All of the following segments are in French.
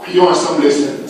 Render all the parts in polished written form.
Prions ensemble les saints.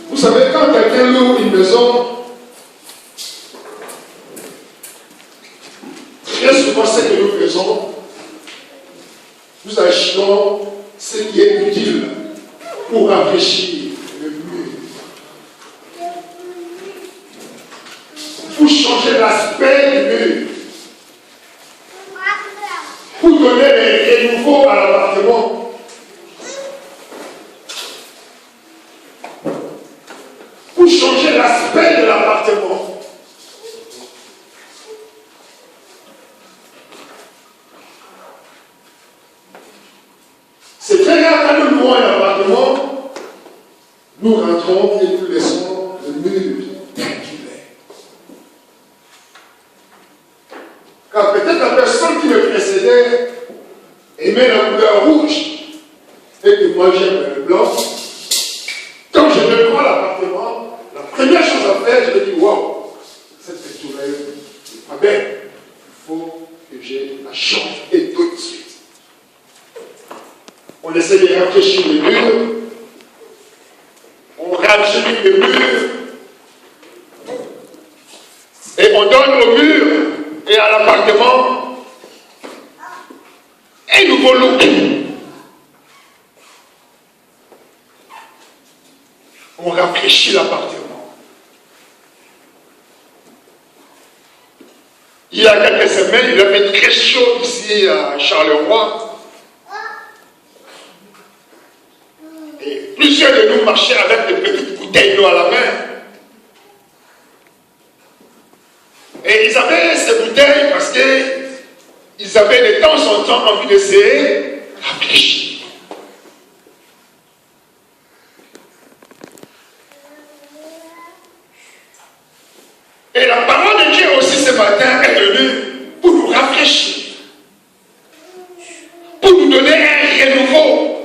Vous savez, quand quelqu'un loue une maison, très souvent ce que nous faisons, nous achetons ce qui est utile pour rafraîchir le mur, pour changer l'aspect du mur, pour donner des renouveaux à l'appartement. Pour changer l'aspect de l'appartement. C'est très rare quand nous louons un appartement, nous rentrons et nous laissons le mur tel qu'il est. Car peut-être la personne qui me précédait aimait la couleur rouge et que moi j'aime le blanc. Quand je me prends l'appartement, la première chose à faire, je me dis, waouh, cette peinture n'est pas belle. Il faut que je la change et tout de suite. On essaie de rafraîchir le mur, on rajeunit le mur, et on donne au mur et à l'appartement un nouveau look. On rafraîchit l'appartement. Il y a quelques semaines, il a fait très chaud ici à Charleroi. Et plusieurs de nous marchaient avec des petites bouteilles d'eau à la main. Et ils avaient ces bouteilles parce qu'ils avaient de temps en temps envie d'essayer rafraîchir. Et la parole de Dieu aussi ce matin est venue pour nous rafraîchir, pour nous donner un renouveau,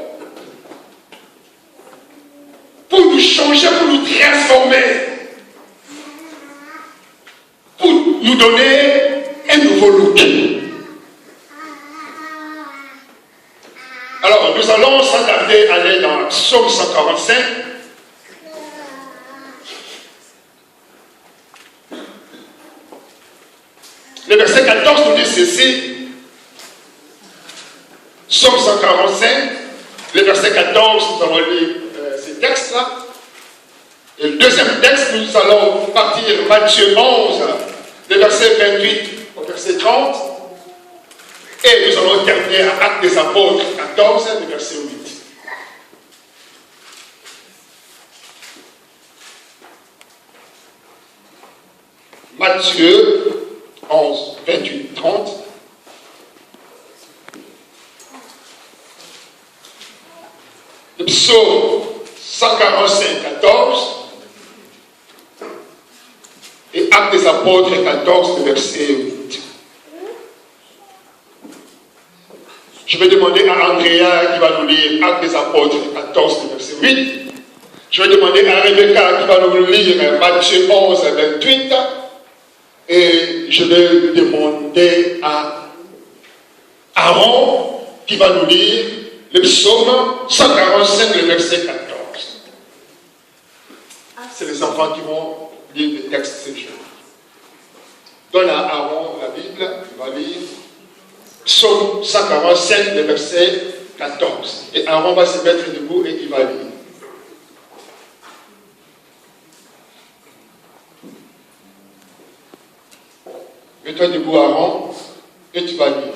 pour nous changer, pour nous transformer, pour nous donner un nouveau look. Alors nous allons sans tarder aller dans Psaume 145. Le verset 14 nous dit ceci, Psaume 145, le verset 14, nous allons lire ces textes-là. Et le deuxième texte, nous allons partir Matthieu 11, le verset 28 au verset 30. Et nous allons terminer à Actes des Apôtres 14, le verset 8. Matthieu 11, 28, 30. Le psaume 145, 14. Et Actes des Apôtres 14, verset 8. Je vais demander à Andrea qui va nous lire Actes des Apôtres 14, verset 8. Je vais demander à Rebecca qui va nous lire Matthieu 11, 28. Et je vais demander à Aaron qui va nous lire le psaume 145, le verset 14. enfants qui vont lire le texte ce jour. Donne à Aaron la Bible, il va lire Psaume 147, le verset 14. Et Aaron va se mettre debout et il va lire. Mets-toi debout, Aaron, et tu vas lire.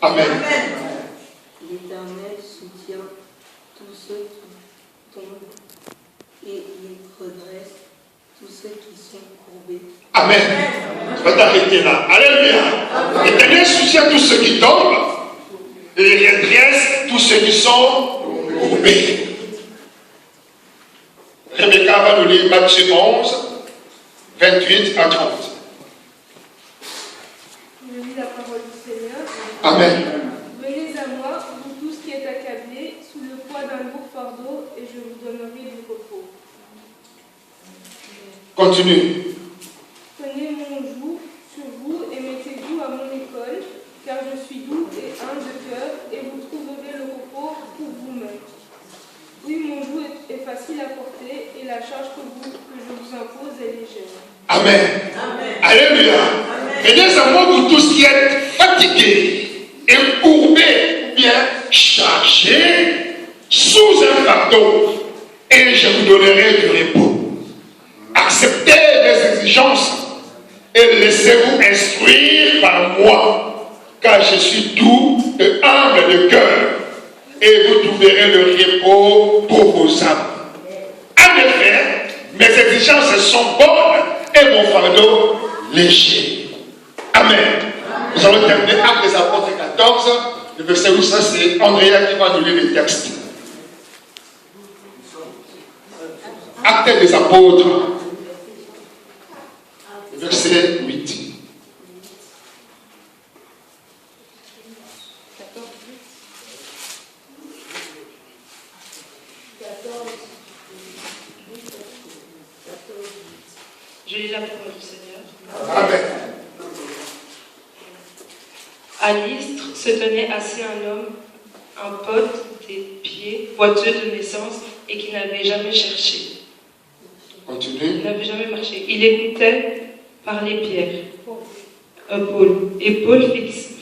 Amen. L'Éternel soutient tous ceux qui tombent et il redresse tous ceux qui sont courbés. Amen. Tu vas t'arrêter là. Alléluia. L'Éternel soutient tous ceux qui tombent et il redresse tous ceux qui sont courbés. Rebecca va nous lire Matthieu 11, 28 à 30. Je lis la parole du Seigneur. Amen. Venez à moi, vous tous qui êtes accablés, sous le poids d'un lourd fardeau, et je vous donnerai du repos. Continue. Prenez mon joug sur vous et mettez-vous à mon école, car je suis doux et humble de cœur, et vous trouverez le repos pour vous-même. Oui, mon joug est facile à porter, et la charge que je vous impose est légère. Amen. Amen. Alléluia. Venez à moi, vous tous qui êtes fatigués et courbés, bien chargés, sous un fardeau, et je vous donnerai du repos. Acceptez mes exigences et laissez-vous instruire par moi, car je suis doux et humble de cœur, et vous trouverez le repos pour vos âmes. En effet, mes exigences sont bonnes et mon fardeau léger. Amen. Nous allons terminer Actes des Apôtres 14, le verset 8, ça c'est Andrea qui va nous lire le texte. Actes des Apôtres, verset 8. Je lis la parole du Seigneur. Amen. À Lystre se tenait assis un homme, un pote des pieds, boiteux de naissance et qui n'avait jamais cherché. Continue. Il n'avait jamais marché. Il écoutait parler Pierre, Paul. Et Paul,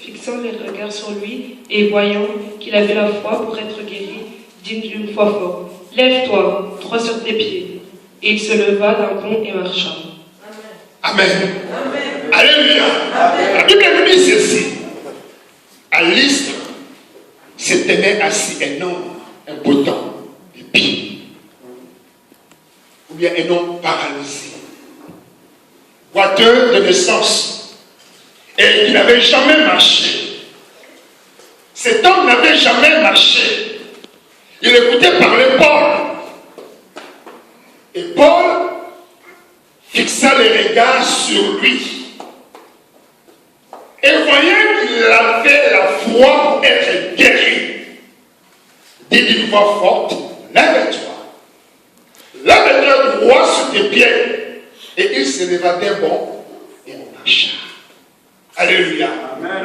fixant les regards sur lui et voyant qu'il avait la foi pour être guéri, dit d'une voix forte: Lève-toi, droit sur tes pieds. Et il se leva d'un bond et marcha. Amen. Amen. Alléluia. La Bible nous dit ceci. À Lystre se tenait assis un homme impotent des pieds, ou bien un homme paralysé, boiteux de naissance, et qui n'avait jamais marché. Cet homme n'avait jamais marché. Il écoutait parler Paul. Et Paul fixa les regards sur lui. Et voyant qu'il avait la foi pour être guéri, dit d'une voix forte: Lève-toi. Lève-toi droit sur tes pieds. Et il se leva d'un bond et marcha. Alléluia. Amen.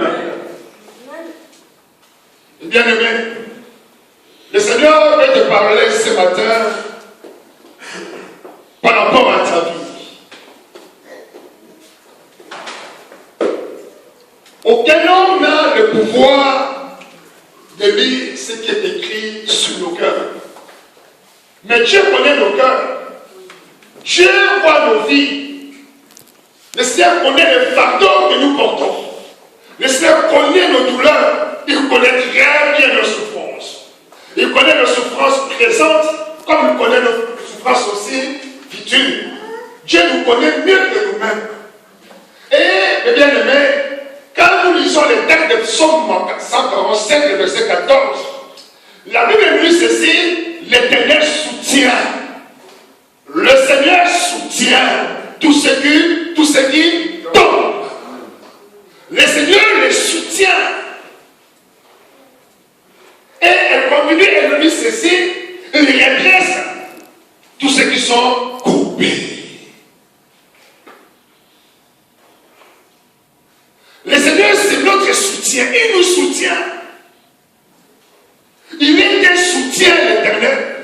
Bien-aimé, le Seigneur veut te parler ce matin par rapport à ta vie. Aucun homme n'a le pouvoir de lire ce qui est écrit sur nos cœurs. Mais Dieu connaît nos cœurs. Dieu voit nos vies. Le Seigneur connaît les fardeaux que nous portons. Le Seigneur connaît nos douleurs. Il connaît très bien nos souffrances. Il connaît nos souffrances présentes, comme il connaît nos souffrances aussi futures. Dieu nous connaît mieux que nous-mêmes. Et, mes bien-aimés, quand nous lisons les textes de Psaume 147, le verset 14, la Bible nous dit ceci: l'Éternel soutient. Le Seigneur soutient tous ceux qui tombent. Le Seigneur les soutient. Et elle continue, elle nous dit ceci: il redresse tous ceux qui sont courbés. Le Seigneur, c'est notre soutien. soutient. Il nous soutient. Il est un soutien, l'Éternel.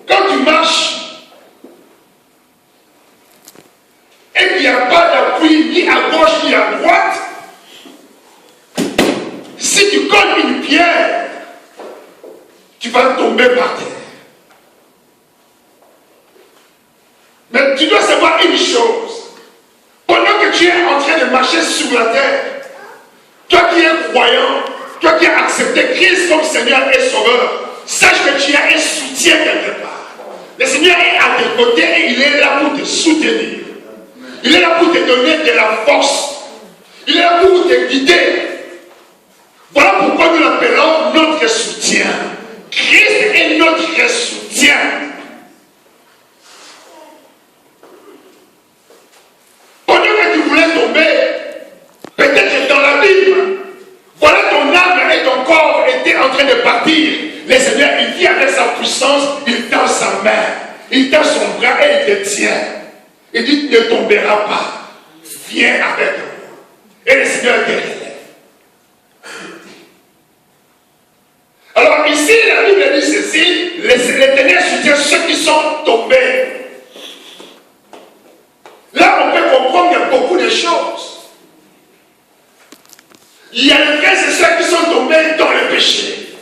Quand tu marches, et qu'il n'y a pas d'appui ni à gauche ni à droite, si tu colles une pierre, tu vas tomber par terre. Mais tu dois savoir une chose. Pendant que tu es en train de marcher sur la terre, toi qui es croyant, toi qui as accepté Christ comme Seigneur et Sauveur, sache que tu as un soutien quelque part. Le Seigneur est à tes côtés et il est là pour te soutenir. Il est là pour te donner de la force. Il est là pour te guider. Voilà pourquoi nous l'appelons notre soutien. Christ est notre soutien. Pendant que tu voulais tomber, peut-être dans la Bible, voilà ton âme et ton corps étaient en train de partir. Le Seigneur, il vient avec sa puissance, il tend sa main, il tend son bras et il te tient. Il dit, tu ne tomberas pas. Viens avec moi. Et le Seigneur te relève. Alors ici, la Bible dit ceci, l'Éternel soutient ceux qui sont tombés. Là, on peut comprendre qu'il y a beaucoup de choses. Il y a les frères et ceux qui sont tombés dans le péché.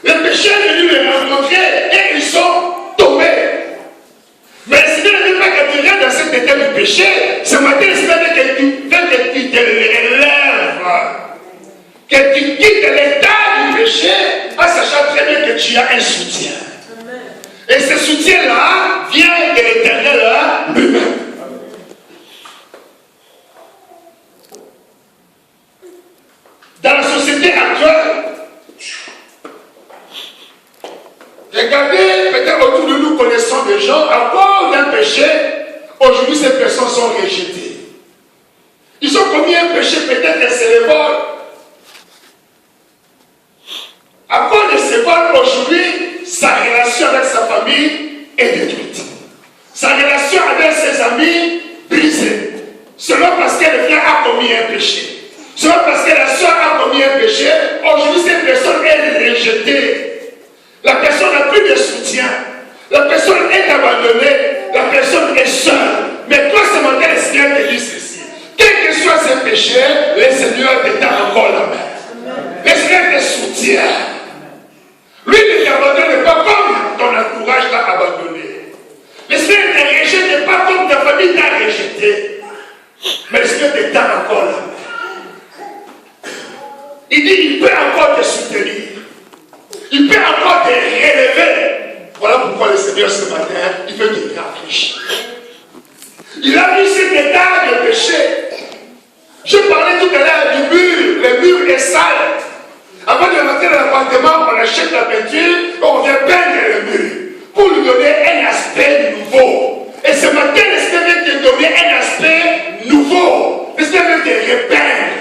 Le péché est venu les rencontrer et ils sont tombés. Mais le Seigneur ne veut pas que tu restes dans cet état du péché. Ce matin, le Seigneur veut que tu te relèves. Que tu quittes l'état du péché en sachant très bien que tu as un soutien. Et ce soutien-là vient de l'Éternel lui-même. Dans la société actuelle, regardez, peut-être autour de nous connaissons des gens, à cause d'un péché, aujourd'hui ces personnes sont rejetées. Ils ont commis un péché, peut-être c'est le vol. À cause de ce vol, aujourd'hui, sa relation avec sa famille est détruite. Sa relation avec ses amis brisée. Seulement parce que le frère a commis un péché. Seulement parce que la soeur a commis un péché, aujourd'hui cette personne est rejetée. La personne n'a plus de soutien. La personne est abandonnée. La personne est seule. Mais toi, ce matin, le Seigneur te dit ceci. Quel que soit ce péché, le Seigneur te tend encore la main. Le Seigneur te soutient. Lui ne t'abandonne pas comme ton entourage t'a abandonné. Le Seigneur ne te rejette pas comme ta famille t'a rejeté. Mais le Seigneur te tend encore la main. Il dit, il peut encore te soutenir. Il peut encore te relever. Voilà pourquoi le Seigneur ce matin, il veut te rafraîchir. Il a vu cet état de péché. Je parlais tout à l'heure du mur. Le mur est sale. Avant de rentrer dans l'appartement, on achète la peinture et on vient peindre le mur pour lui donner un aspect nouveau. Et ce matin, le Seigneur veut te donner un aspect nouveau. Le Seigneur veut te repeindre.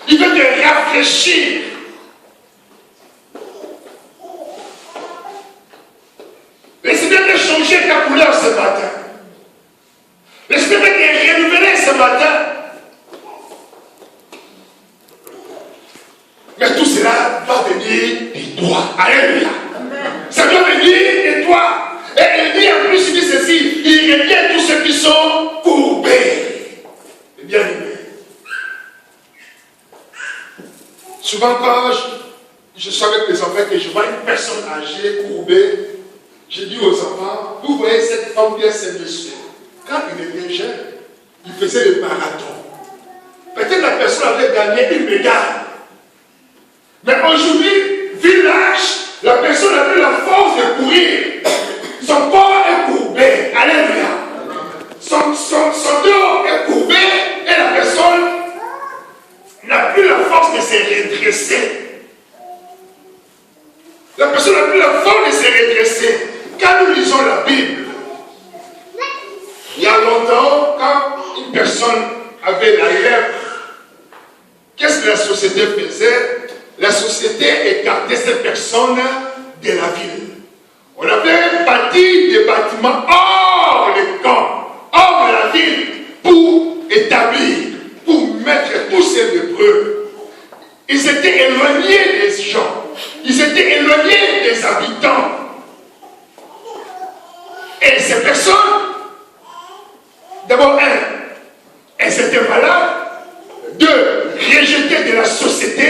Il veut te rafraîchir. Le Seigneur veut changer ta couleur ce matin. Le Seigneur veut te renouveler ce matin. Mais tout cela va venir de toi. Alléluia. Ça doit venir de toi. Et il dit en plus, il dit ceci, il revient tous ceux qui sont courbés. Et bien aimé. Souvent quand je suis avec les enfants et je vois une personne âgée, courbée, je dis aux enfants, vous voyez cette femme ou bien ce monsieur, quand il était jeune, il faisait le marathon. Peut-être la personne avait gagné une médaille. Mais aujourd'hui, vu l'âge, la personne n'a plus la force de courir. Son corps est courbé. Alléluia. Son dos est courbé et la personne n'a plus la force de se redresser. La personne n'a plus la force de se redresser. Quand nous lisons la Bible, il y a longtemps, quand une personne avait la lèpre, qu'est-ce que la société faisait? La société écartait ces personnes de la ville. On avait bâti des bâtiments hors les camps, hors de la ville, étaient éloignés des gens. Ils étaient éloignés des habitants. Et ces personnes, d'abord, elles étaient malades. 2, rejetées de la société.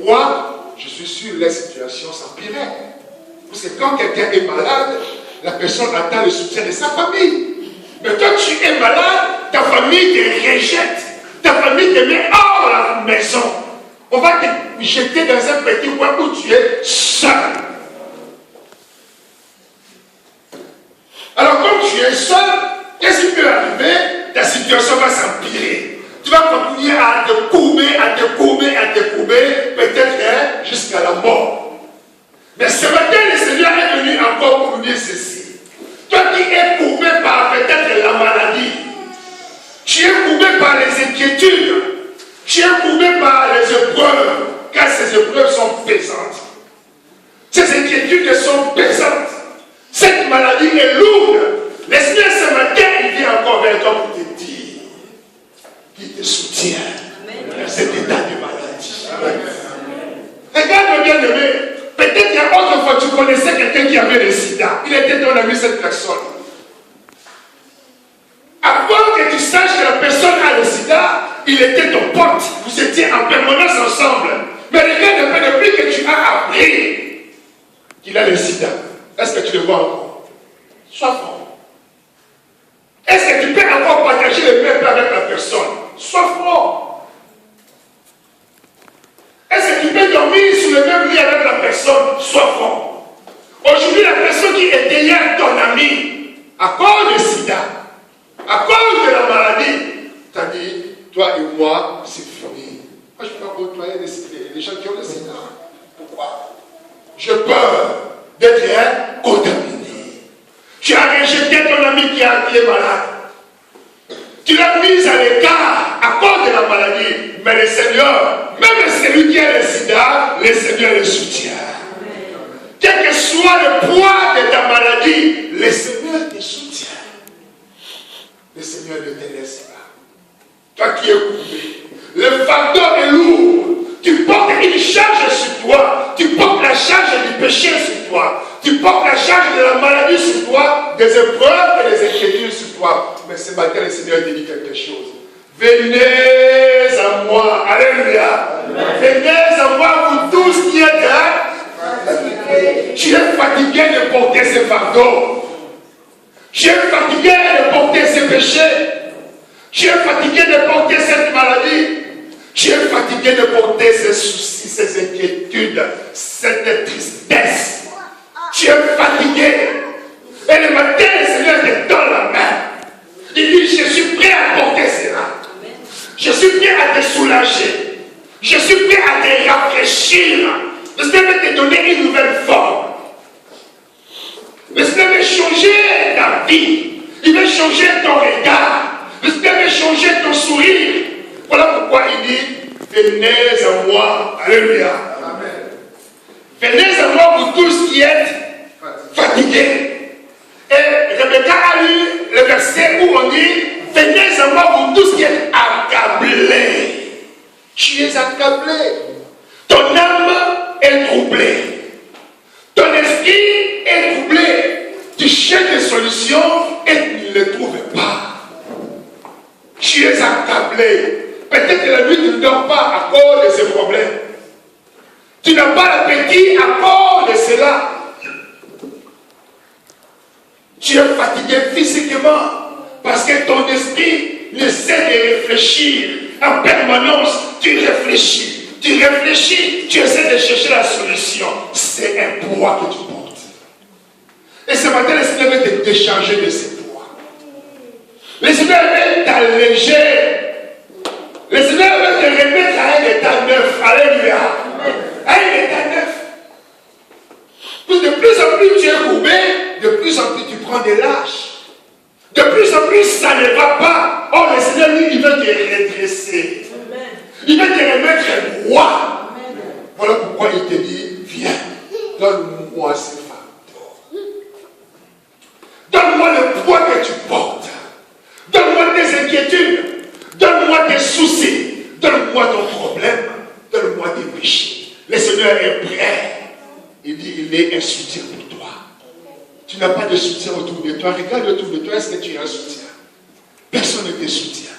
3, je suis sûr, la situation s'empirait. Parce que quand quelqu'un est malade, la personne attend le soutien de sa famille. Mais toi, tu es malade, ta famille te rejette. Ta famille te met hors de la maison. On va te jeter dans un petit coin où tu es seul. Alors, quand tu es seul, qu'est-ce qui peut arriver? Ta situation va s'empirer. Tu vas continuer à te courber, peut-être jusqu'à la mort. Mais ce matin, le Seigneur est venu encore pour nous dire ceci. Toi qui es courbé par peut-être la maladie, tu es courbé par les inquiétudes, tu es courbé par les épreuves, car ces épreuves sont pesantes. Ces inquiétudes sont pesantes. Cette maladie est lourde. Le Seigneur ce matin, il vient encore vers toi pour te dire qu'il te soutient dans cet état de maladie. Regarde bien aimé. Peut-être qu'il y a autre fois, tu connaissais quelqu'un qui avait le sida. Il était ton ami, cette personne. Avant que tu saches que la personne a le sida, il était ton pote. Vous étiez en permanence ensemble. Mais regarde un peu depuis que tu as appris qu'il a le sida. Est-ce que tu le vois encore? Sois fort. Est-ce que tu peux encore partager le même avec la personne? Sois fort. Est-ce que tu peux dormir sur le même lit avec la personne? Sois fort. Aujourd'hui, la personne qui était hier ton ami, à cause du sida, à cause de la maladie, t'as dit, toi et moi, c'est fini. Moi, je ne peux pas côtoyer les gens qui ont le sida. Pourquoi? J'ai peur d'être contaminé. Tu as rejeté ton ami qui est malade. Tu l'as mis à l'écart à cause de la maladie. Mais le Seigneur, même celui qui a le sida, le Seigneur le soutient. Quel que soit le poids de ta maladie, le Seigneur te soutient. Le Seigneur ne te laisse pas. Toi qui es courbé, le fardeau est lourd. Tu portes une charge sur toi. Tu portes la charge du péché sur toi. Tu portes la charge de la maladie sur toi, des épreuves et des inquiétudes sur toi. Mais ce matin, le Seigneur te dit quelque chose. Venez à moi. Alléluia. Venez à moi, vous tous qui êtes là. Tu es fatigué de porter ce fardeau. Tu es fatigué de porter ce péché. Tu es fatigué de porter cette maladie. Tu es fatigué de porter ces soucis, ces inquiétudes, cette tristesse. Tu es fatigué. Et le matin, le Seigneur te donne la main. Il dit, je suis prêt à porter cela. Je suis prêt à te soulager. Je suis prêt à te rafraîchir. Le Seigneur va te donner une nouvelle forme. Le Seigneur va changer ta vie. Il va changer ton regard. Le Seigneur va changer ton sourire. Voilà pourquoi il dit, venez à moi. Alléluia. Amen. Venez à moi, vous tous qui êtes fatigués. Et Rebecca a lu le verset où on dit, venez à moi, vous tous qui êtes accablés. Tu es accablé. Ton âme est troublée. Ton esprit est troublé. Tu cherches des solutions et tu ne les trouves pas. Tu es accablé. Peut-être que la nuit, tu ne dors pas à cause de ces problèmes. Tu n'as pas l'appétit à cause de cela. Tu es fatigué physiquement parce que ton esprit ne sait de réfléchir. En permanence, tu réfléchis. Tu réfléchis, tu essaies de chercher la solution. C'est un poids que tu portes. Et ce matin, le Seigneur va te décharger de ce poids. Le Seigneur va t'alléger. Le Seigneur va te remettre à un état neuf. Alléluia. À un état neuf. De plus en plus tu es courbé, de plus en plus tu prends des lâches. De plus en plus ça ne va pas. Oh, le Seigneur, lui, il va te redresser. Il va te remettre droit. Voilà pourquoi il te dit, viens, donne-moi ces fardeaux. Donne-moi le poids que tu portes. Donne-moi tes inquiétudes. Donne-moi tes soucis. Donne-moi ton problème. Donne-moi tes péchés. qu'il est un soutien pour toi. Tu n'as pas de soutien autour de toi. Regarde autour de toi, est-ce que tu as un soutien? Personne ne te soutient.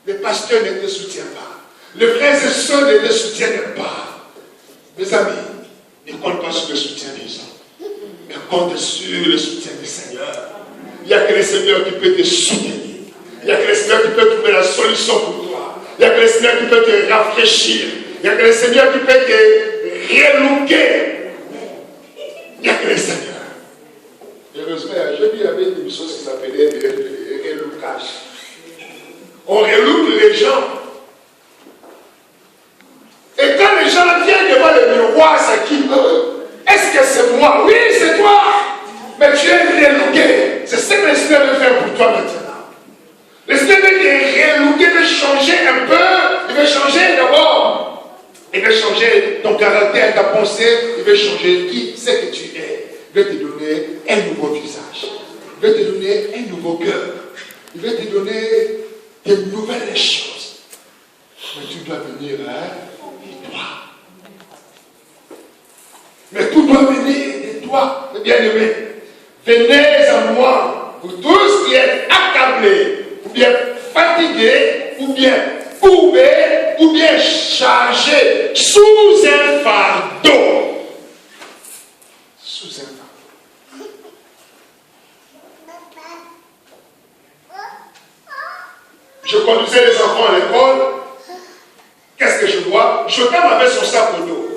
Le pasteur ne te soutient pas. Les frères et sœurs ne te soutiennent pas. Mes amis, ne compte pas sur le soutien des gens, mais compte sur le soutien du Seigneur. Il n'y a que le Seigneur qui peut te soutenir. Il n'y a que le Seigneur qui peut trouver la solution pour toi. Il n'y a que le Seigneur qui peut te rafraîchir. Il n'y a que le Seigneur qui peut te relooker. Il n'y a que le Seigneur. Heureusement, j'ai vu il y avait une chose qui s'appelait le relookage. On relook les gens. Et quand les gens viennent devant le miroir, c'est qui? Est-ce que c'est moi? Oui, c'est toi. Mais tu es relooké. C'est ce que le Seigneur veut faire pour toi maintenant. Le Seigneur veut te relooker, veut changer un peu. Il veut changer d'abord. Il veut changer ton caractère, ta pensée. Il veut changer qui c'est que tu es. Il veut te donner un nouveau visage. Il veut te donner un nouveau cœur. Il veut te donner de nouvelles choses. Mais tu dois venir de toi. Mais tout doit venir de toi, bien-aimé. Venez à moi, vous tous qui êtes accablés, ou bien fatigués, ou bien courbés, ou bien chargés, sous un fardeau. Sous un fardeau. Je conduisais les enfants à l'école. Qu'est-ce que je vois? Jotam avait son sac au dos.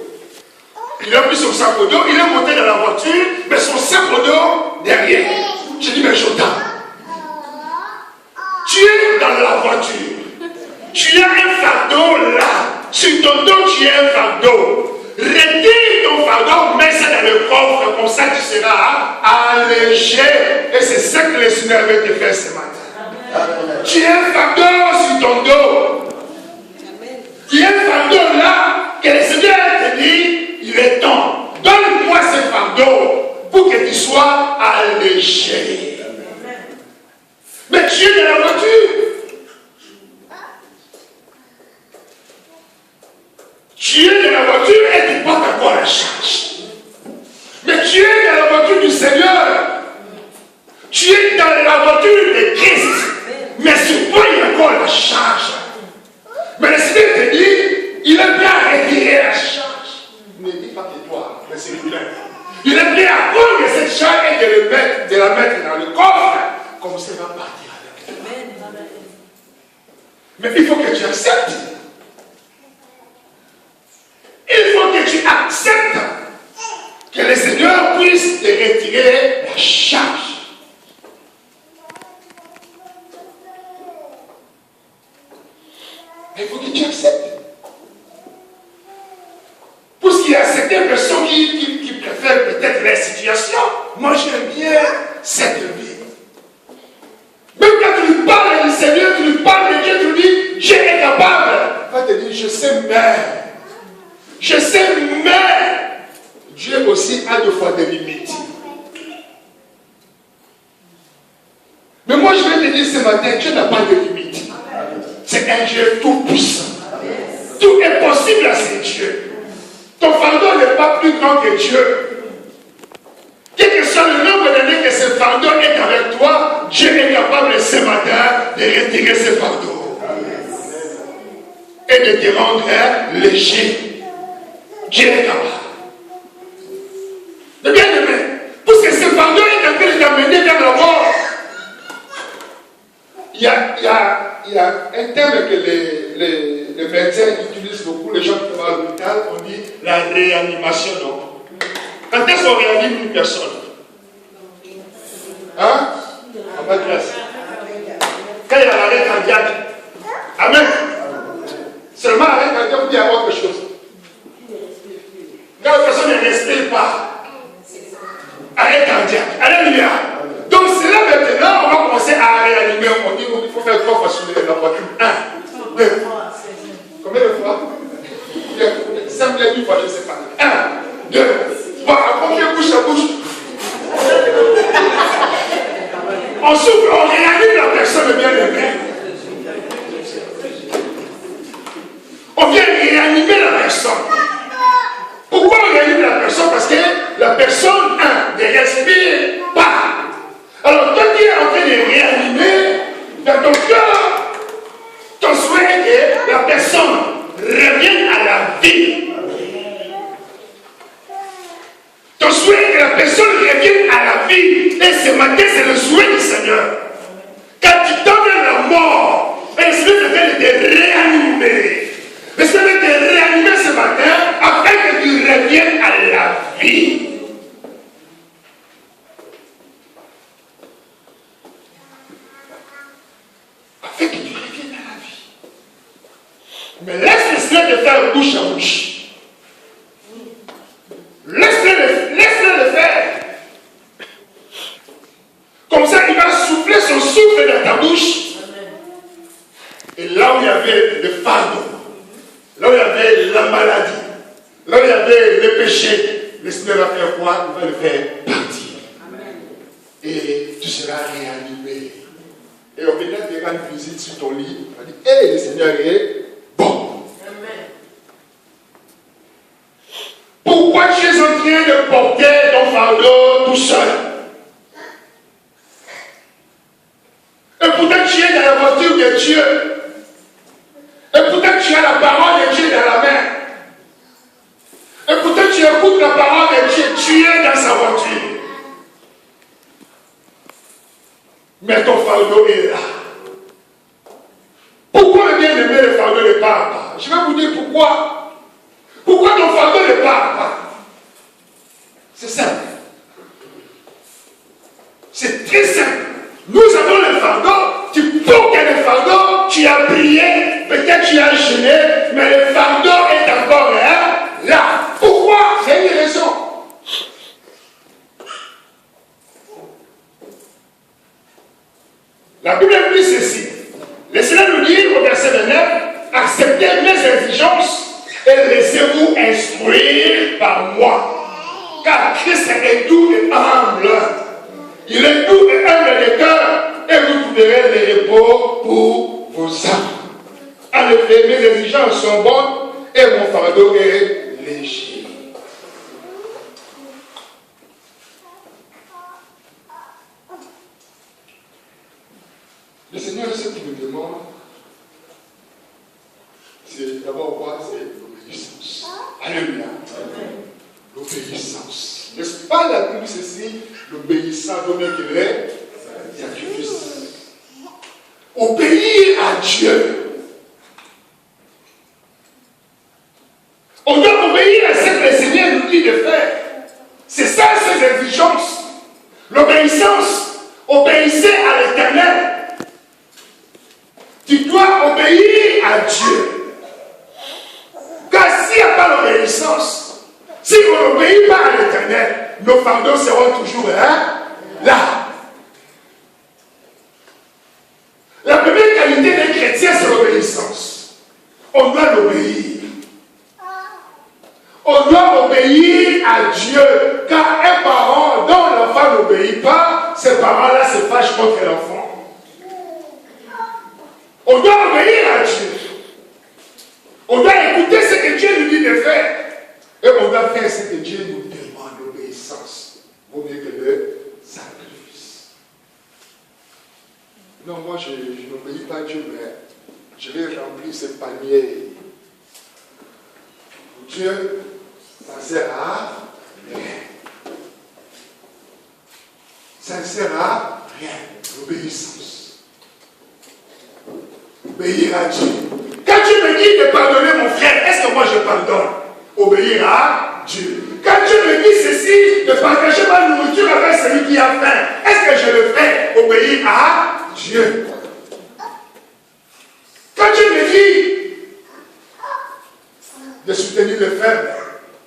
Il a pris son sac au dos, il est monté dans la voiture, mais son sac au dos derrière. Je dis, mais Jotam, tu es dans la voiture. Tu as un fardeau là. Sur ton dos, tu as un fardeau. Retire ton fardeau, mets ça dans le coffre, comme ça tu seras allégé. Et c'est ça que le Seigneur veut te faire ce matin. Amen. Tu as un fardeau sur ton dos. Tu as un fardeau là, que le Seigneur te dit, il est temps. Donne-moi ce fardeau pour que tu sois allégé. Amen. Mais tu es dans la voiture. Tu es dans la voiture et tu portes encore la charge. Mais tu es dans la voiture du Seigneur. Tu es dans la voiture de Christ. Mais sur toi, il y a encore la charge. Mais le Seigneur te dit, il est prêt à retirer la charge. Ne dis pas que toi, mais c'est lui-même. Il est prêt à prendre cette charge et de la mettre dans le coffre. Comme ça, il va partir avec toi. Mais il faut que tu acceptes. Il faut que tu acceptes que le Seigneur puisse te retirer la charge. Il faut que tu acceptes. Parce qu'il y a certaines personnes qui préfèrent peut-être la situation. Moi, j'aime bien cette vie. Même quand tu lui parles du Seigneur, tu lui parles de Dieu, tu lui dis, Dieu est capable. Il va te dire, je sais, mais. Je sais, mais. Dieu aussi a deux fois des limites. Mais moi, je vais te dire ce matin, Dieu n'a pas de limites. C'est un Dieu tout puissant. Tout est possible à ce Dieu. Ton fardeau n'est pas plus grand que Dieu. Quel que soit le nombre d'années que ce fardeau est avec toi, Dieu est capable ce matin de retirer ce fardeau. Et de te rendre léger. Dieu est capable. De bien aimé. Parce que ce fardeau est en train de t'amener vers la mort. Il y a un terme que les médecins utilisent beaucoup, les gens qui vont à l'hôpital, on dit la réanimation. Donc. Quand est-ce qu'on réanime une personne? Hein? En bas de classe. Quand il y a l'arrêt cardiaque. Amen. Seulement l'arrêt cardiaque, il y a autre chose. Quand la personne ne respire pas. Arrêt cardiaque. Alléluia. Donc c'est là maintenant, on va commencer à réanimer. On dit qu'il faut faire 3 fois sur la voiture. 1, 2. Combien de fois? Ça me l'a dit, je ne sais pas. 1, 2. Bon, après on fait bouche à bouche. On souffle, on réanime la personne bien aimée. On vient réanimer la personne. Pourquoi on réanime la personne? Parce que la personne de te réanimer. Le Seigneur veut te réanimer ce matin afin que tu reviennes à la vie. Afin que tu reviennes à la vie. Mais laisse le Seigneur te faire bouche à bouche. Laisse-le le faire. Comme ça, il va souffler son souffle dans ta bouche. Et là où il y avait le fardeau, là où il y avait la maladie, là où il y avait le péché, le Seigneur va faire quoi? Il va le faire partir. Amen. Et tu seras réanimé. Et on vient te rendre visite sur ton lit. On va dire, hé, le Seigneur est bon. Amen. Pourquoi tu es en train de porter ton fardeau tout seul? Et pourtant tu es dans la voiture de Dieu. Et pourtant tu as la parole de Dieu dans la main. Et pourtant tu écoutes la parole de Dieu. Tu es dans sa voiture. Mais ton fardeau est là. Pourquoi le bien-aimé, le fardeau ne part pas? Je vais vous dire pourquoi. Pourquoi ton fardeau ne part pas? C'est simple. C'est très simple. Nous avons le fardeau. Tu portes le fardeau, tu as prié, peut-être tu as jeûné, mais le fardeau est encore là. Pourquoi? C'est une raison. La Bible dit ceci. Le Seigneur nous dit au verset 29, acceptez mes exigences et laissez-vous instruire par moi. Car Christ est doux et humble. Il est doux et humble de cœur et vous trouverez le repos pour vos âmes. En effet, mes exigences sont bonnes et mon fardeau est léger. Le Seigneur, ce qu'il nous demande, c'est d'abord quoi? C'est l'obéissance. Alléluia. L'obéissance. N'est-ce pas la Bible ceci? L'obéissance au mieux qu'il est sacrifice. Obéir à Dieu. On doit obéir à ce que le Seigneur nous dit de faire. C'est ça ses exigences. L'obéissance. Obéissez à l'Éternel. Tu dois obéir à Dieu. Car s'il n'y a pas l'obéissance, si on n'obéit pas à l'Éternel, nos fardeaux seront toujours là. La première qualité d'un chrétien, c'est l'obéissance. On doit l'obéir. On doit obéir à Dieu. Car un parent dont l'enfant n'obéit pas, ces parents-là se fâchent contre l'enfant. On doit obéir à Dieu. On doit écouter ce que Dieu nous dit de faire. Et on doit faire ce que Dieu nous demande, l'obéissance. Vaut mieux que le sacrifice. Non, moi je n'obéis pas à Dieu, mais je vais remplir ce panier. Pour Dieu, ça ne sert à rien. Ça ne sert à rien. L'obéissance. Obéir à Dieu. Quand Dieu me dit de pardonner mon frère, est-ce que moi je pardonne? Obéir à Dieu. Quand Dieu me dit ceci, de partager ma nourriture avec celui qui a faim, est-ce que je le fais? Obéir à Dieu. Quand Dieu me dit de soutenir le faible,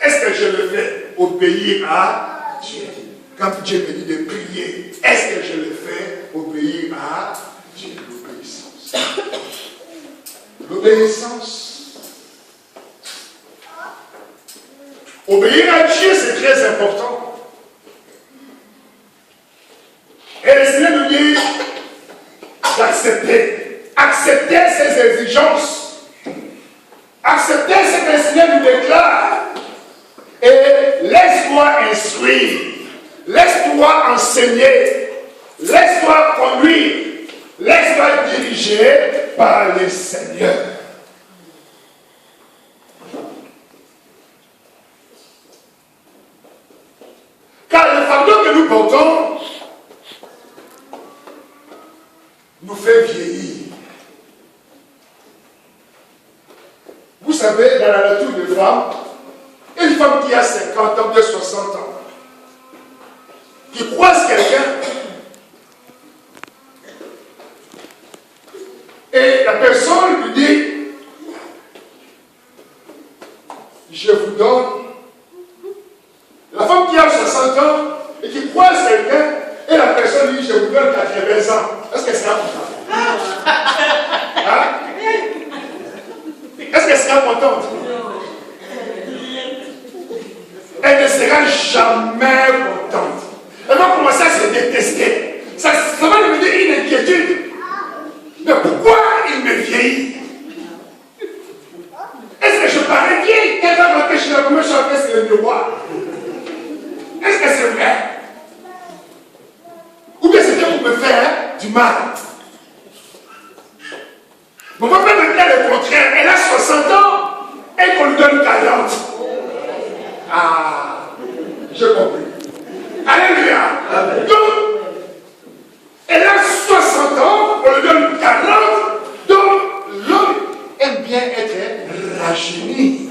est-ce que je le fais? Obéir à Dieu. Quand Dieu me dit de prier, est-ce que je le fais? Obéir à Dieu. L'obéissance. L'obéissance. Obéir à Dieu, c'est très important. Et le Seigneur nous dit d'accepter. Accepter ses exigences. Accepter ce que le Seigneur nous déclare. Et laisse-toi instruire. Laisse-toi enseigner. Laisse-toi conduire. Laisse-toi diriger par le Seigneur. Car le fardeau que nous portons nous fait vieillir. savez, dans la nature de femme, une femme qui a 50 ans, bien 60 ans, qui croise quelqu'un, et la personne lui dit, je vous donne, la femme qui a 60 ans et qui croise quelqu'un, et la personne lui dit, je vous donne 80 ans. Est-ce que c'est important? Hein? Est-ce qu'elle sera contente? Elle ne sera jamais contente. Elle va commencer à se détester. Ça va devenir une inquiétude. Mais pourquoi il me vieillit? Est-ce que je parais vieille? Qu'elle va rentrer chez la première chanter sur le miroir? Est-ce que c'est vrai? Ou bien c'était pour me faire du mal? Mon papa me dit le contraire. Elle a 60 ans et qu'on lui donne 40. Ah, j'ai compris. Alléluia. Donc, elle a 60 ans, on lui donne 40. Donc, l'homme aime bien être rajeuni.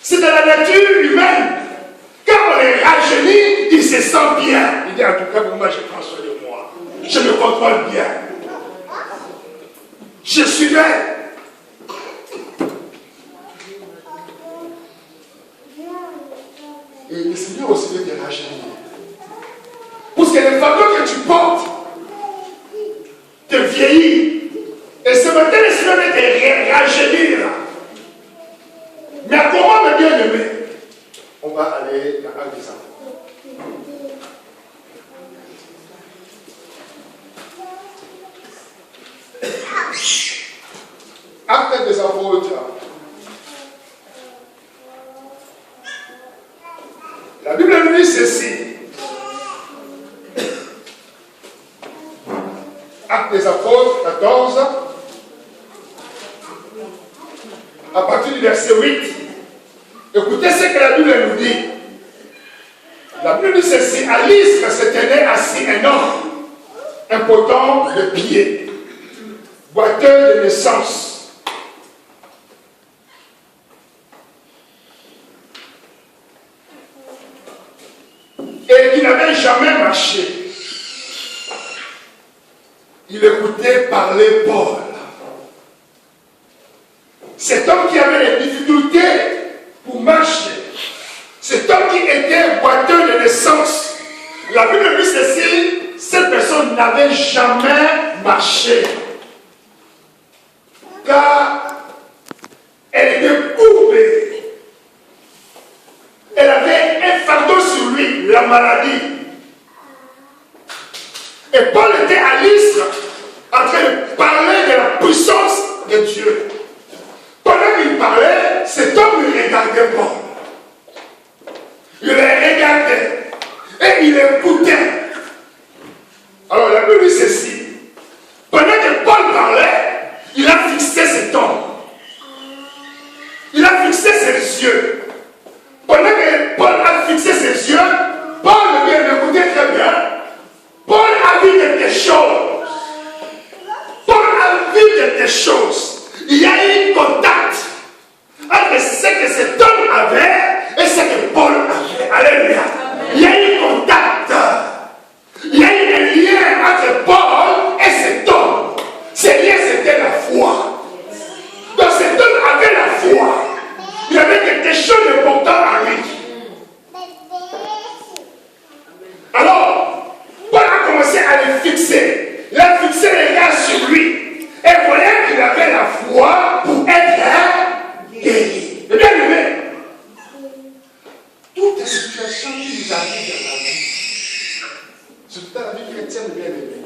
C'est dans la nature humaine. Quand on est rajeuni, il se sent bien. Il dit, en tout cas, pour moi, je prends soin de moi. Je me contrôle bien. Je suis belle. Et le Seigneur aussi veut te rajeunir. Parce que les fardeaux que tu portes te vieillit. Et ce matin, le Seigneur veut te rajeunir. Mais comment, mes bien-aimés? On va aller dans un des Actes des apôtres. La Bible nous dit ceci. Actes des apôtres 14, à partir du verset 8. Écoutez ce que la Bible nous dit. La Bible dit ceci. À l'Istre se tenait assis un homme, impotent de pied, boiteux de naissance. Et qui n'avait jamais marché. Il écoutait parler Paul. Cet homme qui avait des difficultés pour marcher, cet homme qui était boiteux de naissance, la Bible dit ceci, cette personne n'avait jamais marché. Car elle était courbée. Elle avait un fardeau sur lui, la maladie. Et Paul était à l'Istre en train de parler de la puissance de Dieu. Pendant qu'il parlait, cet homme le regardait Paul. Il le regardait et il écoutait. Alors la Bible dit ceci. Pendant que Paul parlait, il a fixé cet homme. Il a fixé ses yeux. Pendant que Paul a fixé ses yeux, Paul vient d'écouter très bien. Paul a vu quelque chose. Paul a vu quelque chose. Il y a eu contact entre ce que cet homme avait et ce que Paul avait. Alléluia. Il y a eu contact. Il y a eu un lien entre Paul et cet homme. Ce lien, c'était la foi. Donc cet homme avait la foi. Il y avait quelque chose d'important en lui. Alors, Paul a commencé à le fixer. Il a fixé les regards sur lui. Et voyait qu'il avait la foi pour être guéri. Et bien aimé, toutes les situations qui nous arrivent dans la vie, surtout dans la vie chrétienne, bien aimé,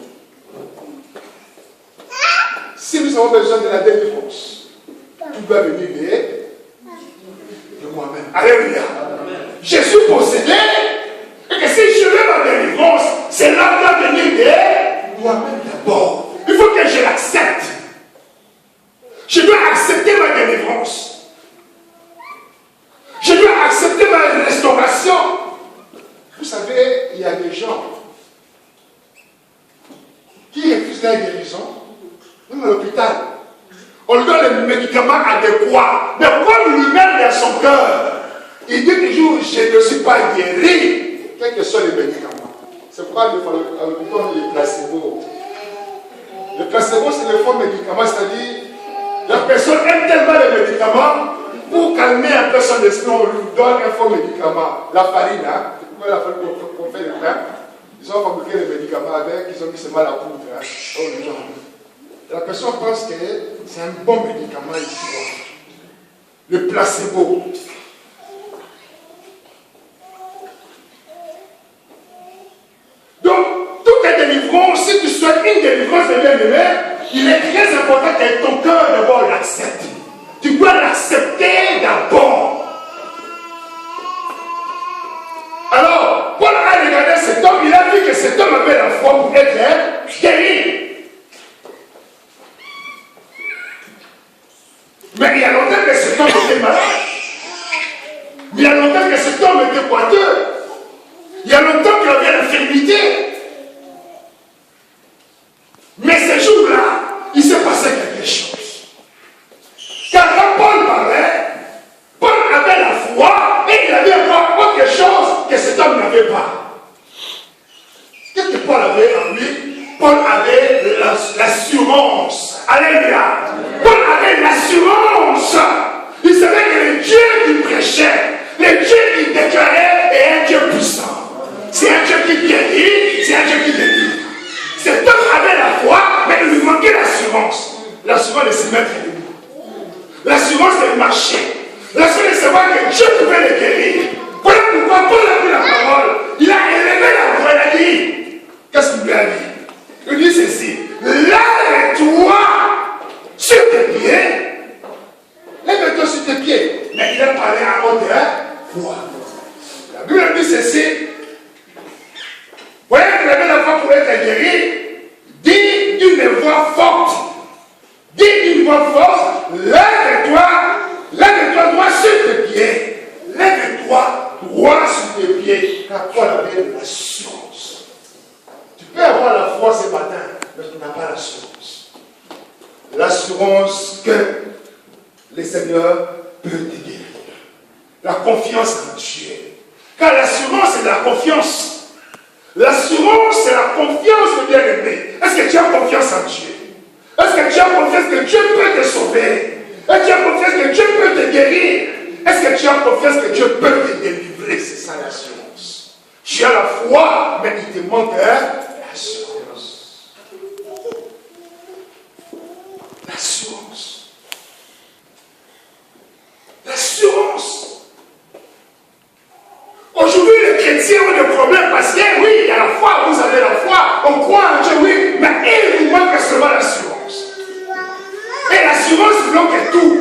si nous avons besoin de la délivrance, tout doit venir de moi-même. Alléluia. Je suis possédé et que si je veux ma délivrance, c'est là doit venir de moi-même d'abord. Il faut que je l'accepte. Je dois accepter ma délivrance. Je dois accepter ma restauration. Vous savez, il y a des gens qui refusent la guérison, même à l'hôpital. On lui donne les médicaments adéquats. Mais comme lui-même dans son cœur, il dit toujours, je ne suis pas guéri, quels que soient les médicaments. C'est pourquoi il faut les placebos. Le placebo, c'est le faux médicament, c'est-à-dire, la personne aime tellement les médicaments, pour calmer un peu son esprit, on lui donne un faux médicament. La farine, hein, la farine qu'on fait le pain, ils ont fabriqué les médicaments avec, ils ont mis seulement la poudre. Hein, la personne pense que c'est un bon médicament ici. Le placebo. Donc, toute ta délivrance, si tu souhaites une délivrance de bien-aimé, il est très important que ton cœur d'abord l'accepte. Tu dois l'accepter d'abord. Alors, Paul a regardé cet homme, il a vu que cet homme avait la foi pour être guéri. Mais il y a longtemps que cet homme était malade. Il y a longtemps que cet homme était boiteux. Il y a longtemps qu'il avait l'infirmité. Mais ce jour-là, il s'est passé quelque chose. Car quand Paul parlait, Paul avait la foi et il avait encore autre chose que cet homme n'avait pas. Qu'est-ce que Paul avait en lui? Paul avait l'assurance. Alléluia. Paul avait l'assurance. Il savait que le Dieu qu'il prêchait, le Dieu qu'il déclarait est un Dieu puissant. C'est un Dieu qui guérit, c'est un Dieu qui délivre. Cet homme avait la foi, mais il lui manquait l'assurance. L'assurance de se mettre debout. L'assurance de marcher. L'assurance de savoir que Dieu pouvait le guérir. Voilà pourquoi Paul a pris la parole. Il a élevé la voix, il a dit. Qu'est-ce qu'il lui a dit? Il dit ceci. Lève-toi sur tes pieds. Lève-toi sur tes pieds. Mais il a parlé à haute voix. La Bible dit ceci. Voyez que vous avez la foi pour être guéri. Dis d'une voix forte. Dis d'une voix forte. Lève-toi. Lève-toi droit sur tes pieds. Lève-toi droit sur tes pieds. Car toi, la vie de l'assurance. Tu peux avoir la foi ce matin, mais tu n'as pas l'assurance. L'assurance que le Seigneur peut te guérir. La confiance en Dieu. Car l'assurance, c'est la confiance. L'assurance, c'est la confiance de bien-aimé. Est-ce que tu as confiance en Dieu? Est-ce que tu as confiance que Dieu peut te sauver? Est-ce que tu as confiance que Dieu peut te guérir? Est-ce que tu as confiance que Dieu peut te délivrer? C'est ça l'assurance. Tu as la foi, mais il te manque l'assurance. L'assurance. L'assurance. Aujourd'hui, les chrétiens ont des problèmes parce que, oui, il y a la foi, vous avez la foi, on croit en Dieu, oui, mais il vous manque seulement l'assurance. Et l'assurance bloque tout.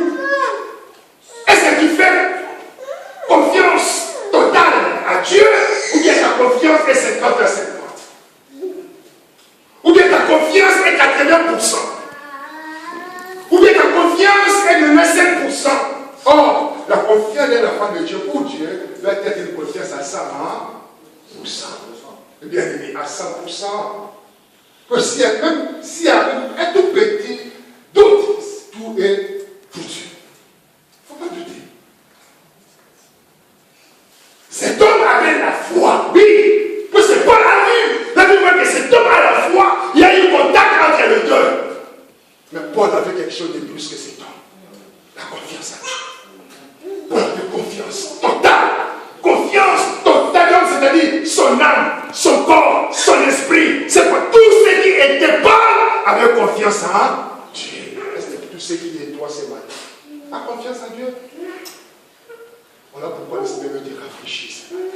Est-ce que tu fais confiance totale à Dieu ou bien ta confiance est 50 à 50? Ou bien ta confiance est 80%? Ou bien ta confiance est 95%? Or, la confiance de la foi de Dieu pour Dieu doit être une confiance à 100%. Eh bien, aimé, à 100%. Que s'il y a un tout petit doute, tout est foutu. Il ne faut pas douter. Cet homme avait la foi, oui. Que c'est pas la vie. La Bible dit que cet homme a la foi. Il y a eu contact entre les deux. Mais Paul avait quelque chose de plus que cet homme. La confiance à Dieu. Paul avait confiance totale. Confiance totale, c'est-à-dire son âme, son corps, son esprit. C'est pour tous ceux qui étaient Paul avaient confiance en Dieu. Est-ce que tous ceux qui étaient toi ce matin a confiance en Dieu? Voilà pourquoi le Seigneur veut te rafraîchir ce matin.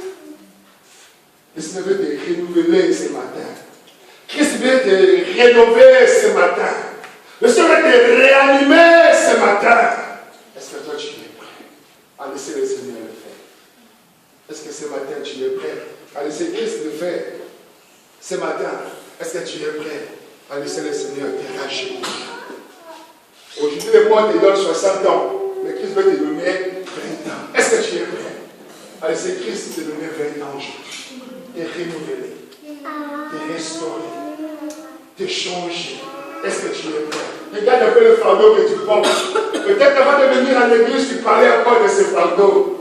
Le Seigneur veut te renouveler ce matin. Christ veut te rénover ce matin. Le Seigneur veut te réanimer ce matin. Est-ce que toi tu es prêt à laisser le Seigneur le faire? Est-ce que ce matin tu es prêt à laisser Christ le faire? Ce matin, est-ce que tu es prêt à laisser le Seigneur te racheter? Aujourd'hui, le monde te donne 60 ans, mais Christ veut te donner 20 ans. Est-ce que tu es prêt à laisser Christ te donner 20 ans aujourd'hui? Te renouveler, te restaurer, te changer, Est-ce que tu es prêt? Regarde un peu le fardeau que tu portes. Peut-être avant de venir à l'église, tu parlais encore de ce fardeau.